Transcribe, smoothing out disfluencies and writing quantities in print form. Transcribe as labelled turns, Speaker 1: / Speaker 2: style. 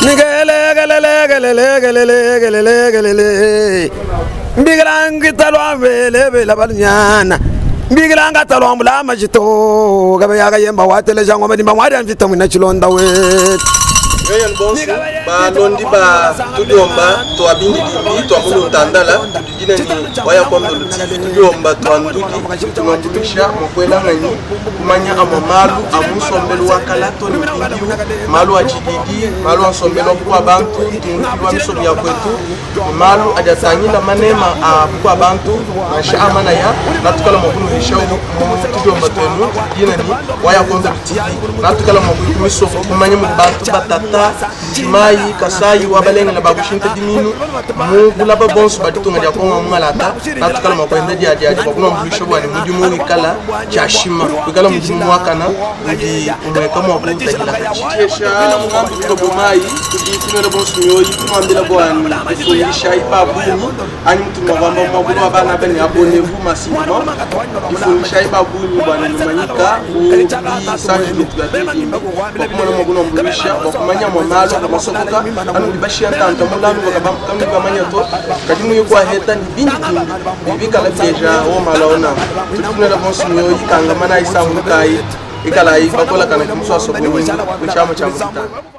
Speaker 1: Nigele Biglang talwa vele la balnyana Biglanga talwa mula majito gabayaga yemba watele jango madimba mwari anvita mwina chilonda wet
Speaker 2: Yoyan bonsu ba londi ba tudiomba to abindi dibi to amulu tandala tudina ni waya kondo tudiomba to anduki tunambulisha mokwela ngani kumanya amamalu amusombelu wakala to ni bindiu malu ajididi malu asombelu kwa bantu tunkiwa misobi ya kwetu malu ajatanyila manema kwa bantu masha amana ya natukala mokunu hisha tudiomba twenu tudina ni waya kondo tidi natukala mokunu misobi kumanya mbantu batata Mai kasai wabalenga na babushinta diminu mugula babonso baditunga dia konga mmalata natukala makwenda dia bakuna mbulisho bwani mujumu ikala chashima ikala mujumu wakana ndi umweka mu akutagila chitesha ngambi to mai kudifuna bonso yoyi kumambila bwani kufunisha ibabuni ani mtu mabamba mabulu abana bene abonevu masimo kufunisha ibabuni bwana manyika ku sanji bitugati bakuma mabulu mbulisha bakumanya mamalo amasoboka anu libashia tanto mulanu bakabakamwe bamanyato kadimu yuko aheta ni bingi bibikala teja wo malaona tutunela bonso yoyi kanga mana isamu kai ikala bakola kana kumso asobuni kuchama cha mutana